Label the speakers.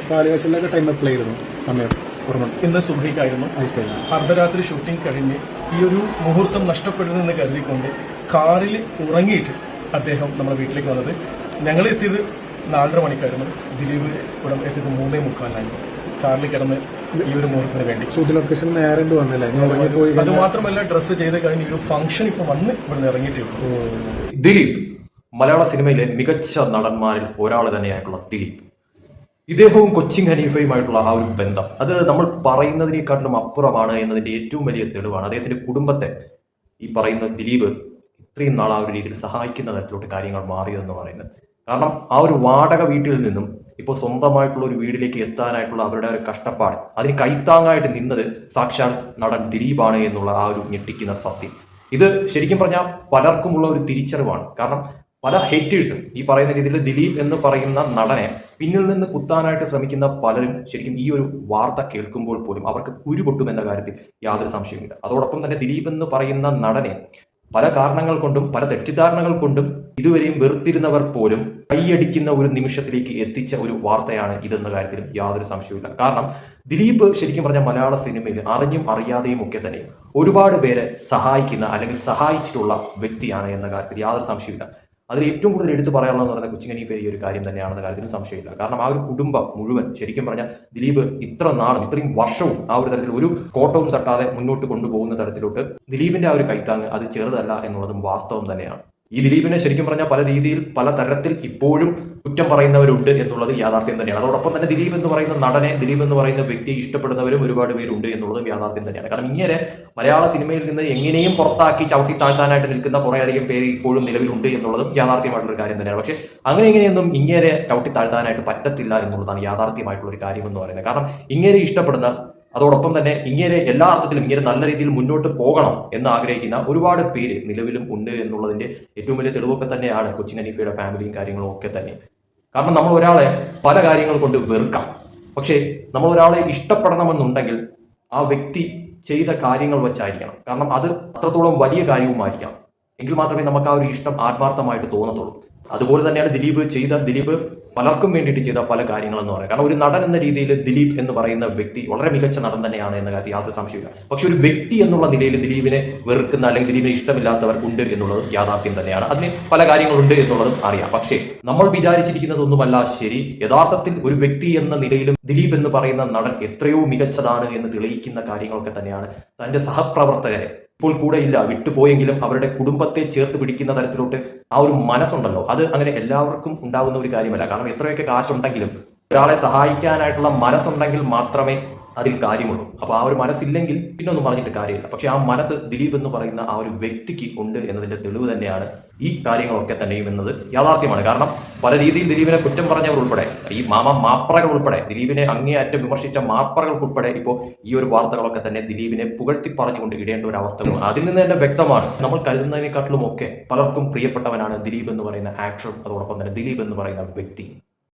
Speaker 1: പാലുകാച്ചിലൊക്കെ time apply ചെയ്തിരുന്നു സമയം
Speaker 2: ഇന്ന് സുബഹിക്കായിരുന്നു. അർദ്ധരാത്രി ഷൂട്ടിംഗ് കഴിഞ്ഞ് ഈ ഒരു മുഹൂർത്തം നഷ്ടപ്പെടുന്നെന്ന് കരുതിക്കൊണ്ട് കാറിൽ ഉറങ്ങിയിട്ട് അദ്ദേഹം നമ്മുടെ വീട്ടിലേക്ക് വന്നത്. ഞങ്ങൾ എത്തിയത് 4:30 മണിക്കായിരുന്നു. ദിലീപ് ഇവിടെ എത്തിയത് 3:45 കാറിൽ കിടന്ന് ഈ ഒരു മുഹൂർത്തത്തിന് വേണ്ടി.
Speaker 1: ഷൂട്ട് ലൊക്കേഷൻ നേരെ വന്നില്ലേ?
Speaker 2: അത് മാത്രമല്ല, ഡ്രസ്സ് ചെയ്ത് കഴിഞ്ഞ് ഈ ഒരു ഫംഗ്ഷൻ ഇപ്പൊ വന്ന് ഇവിടെ ഇറങ്ങിയിട്ടുള്ളൂ.
Speaker 3: ദിലീപ് മലയാള സിനിമയിലെ മികച്ച നടന്മാരിൽ ഒരാൾ തന്നെയായിട്ടുള്ള ദിലീപ്, ഇദ്ദേഹവും കൊച്ചിൻ ഹനീഫയുമായിട്ടുള്ള ആ ഒരു ബന്ധം അത് നമ്മൾ പറയുന്നതിനേക്കാട്ടിലും അപ്പുറമാണ് എന്നതിന്റെ ഏറ്റവും വലിയ തെളിവാണ് അദ്ദേഹത്തിന്റെ കുടുംബത്തെ ഈ പറയുന്ന ദിലീപ് ഇത്രയും നാൾ ആ ഒരു രീതിയിൽ സഹായിക്കുന്ന തരത്തിലോട്ട് കാര്യങ്ങൾ മാറിയതെന്ന് പറയുന്നത്. കാരണം ആ ഒരു വാടക വീട്ടിൽ നിന്നും ഇപ്പോൾ സ്വന്തമായിട്ടുള്ള ഒരു വീട്ടിലേക്ക് എത്താനായിട്ടുള്ള അവരുടെ ഒരു കഷ്ടപ്പാട്, അതിന് കൈത്താങ്ങായിട്ട് നിന്നത് സാക്ഷാൽ നടൻ ദിലീപാണ് എന്നുള്ള ആ ഒരു ഞെട്ടിക്കുന്ന സത്യം. ഇത് ശരിക്കും പറഞ്ഞാൽ പലർക്കുമുള്ള ഒരു തിരിച്ചറിവാണ്. കാരണം പല ഹേറ്റേഴ്സും ഈ പറയുന്ന രീതിയിൽ ദിലീപ് എന്ന് പറയുന്ന നടനെ പിന്നിൽ നിന്ന് കുത്താനായിട്ട് ശ്രമിക്കുന്ന പലരും ശരിക്കും ഈ ഒരു വാർത്ത കേൾക്കുമ്പോൾ പോലും അവർക്ക് കുരുപൊട്ടുമെന്ന കാര്യത്തിൽ യാതൊരു സംശയമില്ല. അതോടൊപ്പം തന്നെ ദിലീപ് എന്ന് പറയുന്ന നടനെ പല കാരണങ്ങൾ കൊണ്ടും പല തെറ്റിദ്ധാരണകൾ കൊണ്ടും ഇതുവരെയും വെറുത്തിരുന്നവർ പോലും കൈയടിക്കുന്ന ഒരു നിമിഷത്തിലേക്ക് എത്തിച്ച ഒരു വാർത്തയാണ് ഇതെന്ന കാര്യത്തിലും യാതൊരു സംശയവുമില്ല. കാരണം ദിലീപ് ശരിക്കും പറഞ്ഞാൽ മലയാള സിനിമയിൽ അറിഞ്ഞും അറിയാതെയും ഒക്കെ തന്നെ ഒരുപാട് പേരെ സഹായിക്കുന്ന അല്ലെങ്കിൽ സഹായിച്ചിട്ടുള്ള വ്യക്തിയാണ് എന്ന കാര്യത്തിൽ യാതൊരു സംശയമില്ല. അതിൽ ഏറ്റവും കൂടുതൽ എടുത്തു പറയാനുള്ളതെന്ന് പറയുന്നത് കൊച്ചിൻ ഹനീഫ ഈ ഒരു കാര്യം തന്നെയാണെന്ന കാര്യത്തിലും സംശയമില്ല. കാരണം ആ ഒരു കുടുംബം മുഴുവൻ ശരിക്കും പറഞ്ഞാൽ ദിലീപ് ഇത്ര നാളും ഇത്രയും വർഷവും ആ ഒരു തരത്തിൽ ഒരു കോട്ടവും തട്ടാതെ മുന്നോട്ട് കൊണ്ടുപോകുന്ന തരത്തിലോട്ട് ദിലീപിന്റെ ആ ഒരു കൈത്താങ്ങ് അത് ചെറുതല്ല എന്നുള്ളതും വാസ്തവം തന്നെയാണ്. ഈ ദിലീപിനെ ശരിക്കും പറഞ്ഞാൽ പല രീതിയിൽ പല തരത്തിൽ ഇപ്പോഴും കുറ്റം പറയുന്നവരുണ്ട് എന്നുള്ളത് യാഥാർത്ഥ്യം തന്നെയാണ്. അതോടൊപ്പം തന്നെ ദിലീപ് എന്ന് പറയുന്ന നടനെ, ദിലീപ് എന്ന് പറയുന്ന വ്യക്തിയെ ഇഷ്ടപ്പെടുന്നവരും ഒരുപാട് പേരുണ്ട് എന്നുള്ളതും യാഥാർത്ഥ്യം തന്നെയാണ്. കാരണം ഇങ്ങനെ മലയാള സിനിമയിൽ നിന്ന് എങ്ങനെയും പുറത്താക്കി ചവിട്ടി താഴ്ത്താനായിട്ട് നിൽക്കുന്ന കുറേയധികം പേര് ഇപ്പോഴും നിലവിലുണ്ട് എന്നുള്ളതും യാഥാർത്ഥ്യമായിട്ടുള്ള കാര്യം തന്നെയാണ്. പക്ഷേ അങ്ങനെ ഇങ്ങനെയൊന്നും ഇങ്ങനെ ചവിട്ടി താഴ്ത്താനായിട്ട് പറ്റത്തില്ല എന്നുള്ളതാണ് യാഥാർത്ഥ്യമായിട്ടുള്ള ഒരു കാര്യം എന്ന് പറയുന്നത്. കാരണം ഇങ്ങനെ ഇഷ്ടപ്പെടുന്ന, അതോടൊപ്പം തന്നെ ഇങ്ങനെ എല്ലാ അർത്ഥത്തിലും ഇങ്ങനെ നല്ല രീതിയിൽ മുന്നോട്ട് പോകണം എന്ന് ആഗ്രഹിക്കുന്ന ഒരുപാട് പേര് നിലവിലും ഉണ്ട് എന്നുള്ളതിന്റെ ഏറ്റവും വലിയ തെളിവൊക്കെ തന്നെയാണ് കൊച്ചിൻ ഹനീഫയുടെ ഫാമിലിയും കാര്യങ്ങളും ഒക്കെ തന്നെ. കാരണം നമ്മൾ ഒരാളെ പല കാര്യങ്ങൾ കൊണ്ട് വെറുക്കാം, പക്ഷേ നമ്മൾ ഒരാളെ ഇഷ്ടപ്പെടണമെന്നുണ്ടെങ്കിൽ ആ വ്യക്തി ചെയ്ത കാര്യങ്ങൾ വെച്ചായിരിക്കണം. കാരണം അത് അത്രത്തോളം വലിയ കാര്യവുമായിരിക്കണം. എങ്കിൽ മാത്രമേ നമുക്ക് ആ ഒരു ഇഷ്ടം ആത്മാർത്ഥമായിട്ട് തോന്നത്തുള്ളൂ. അതുപോലെ തന്നെയാണ് ദിലീപ് പലർക്കും വേണ്ടിയിട്ട് ചെയ്ത പല കാര്യങ്ങളെന്ന് പറയുന്നത്. കാരണം ഒരു നടൻ എന്ന രീതിയിൽ ദിലീപ് എന്ന് പറയുന്ന വ്യക്തി വളരെ മികച്ച നടൻ തന്നെയാണ് എന്ന കാര്യത്തിൽ യാതൊരു സംശയമില്ല. പക്ഷെ ഒരു വ്യക്തി എന്നുള്ള നിലയിൽ ദിലീപിനെ വെറുക്കുന്ന അല്ലെങ്കിൽ ദിലീപിനെ ഇഷ്ടമില്ലാത്തവർ ഉണ്ട് എന്നുള്ളതും യാഥാർത്ഥ്യം തന്നെയാണ്. അതിന് പല കാര്യങ്ങളുണ്ട് എന്നുള്ളതും അറിയാം. പക്ഷേ നമ്മൾ വിചാരിച്ചിരിക്കുന്നതൊന്നുമല്ല ശരി. യഥാർത്ഥത്തിൽ ഒരു വ്യക്തി എന്ന നിലയിലും ദിലീപ് എന്ന് പറയുന്ന നടൻ എത്രയോ മികച്ചതാണ് എന്ന് തെളിയിക്കുന്ന കാര്യങ്ങളൊക്കെ തന്നെയാണ് തന്റെ സഹപ്രവർത്തകരെ ഇപ്പോൾ കൂടെ ഇല്ല, വിട്ടുപോയെങ്കിലും അവരുടെ കുടുംബത്തെ ചേർത്ത് പിടിക്കുന്ന തരത്തിലോട്ട് ആ ഒരു മനസ്സുണ്ടല്ലോ, അത് അങ്ങനെ എല്ലാവർക്കും ഉണ്ടാവുന്ന ഒരു കാര്യമല്ല. കാരണം എത്രയൊക്കെ കാശുണ്ടെങ്കിലും ഒരാളെ സഹായിക്കാനായിട്ടുള്ള മനസ്സുണ്ടെങ്കിൽ മാത്രമേ അതിൽ കാര്യമുള്ളൂ. അപ്പോൾ ആ ഒരു മനസ്സില്ലെങ്കിൽ പിന്നെ ഒന്നും പറഞ്ഞിട്ട് കാര്യമില്ല. പക്ഷെ ആ മനസ്സ് ദിലീപ് എന്ന് പറയുന്ന ആ ഒരു വ്യക്തിക്ക് ഉണ്ട് എന്നതിന്റെ തെളിവ് തന്നെയാണ് ഈ കാര്യങ്ങളൊക്കെ തന്നെയും എന്നത് യാഥാർത്ഥ്യമാണ്. കാരണം പല രീതിയിൽ ദിലീപിനെ കുറ്റം പറഞ്ഞവർ ഉൾപ്പെടെ, ഈ മാപ്രകൾ ഉൾപ്പെടെ, ദിലീപിനെ അങ്ങേയറ്റം വിമർശിച്ച മാപ്രകൾക്കുൾപ്പെടെ ഇപ്പോൾ ഈ ഒരു വാർത്തകളൊക്കെ തന്നെ ദിലീപിനെ പുകഴ്ത്തി പറഞ്ഞുകൊണ്ട് ഇടേണ്ട ഒരു അവസ്ഥ. അതിൽ നിന്ന് തന്നെ വ്യക്തമാണ് നമ്മൾ കരുതുന്നതിനെക്കാട്ടിലും ഒക്കെ പലർക്കും പ്രിയപ്പെട്ടവനാണ് ദിലീപ് എന്ന് പറയുന്ന ആക്ടറും അതോടൊപ്പം തന്നെ ദിലീപ് എന്ന് പറയുന്ന വ്യക്തി.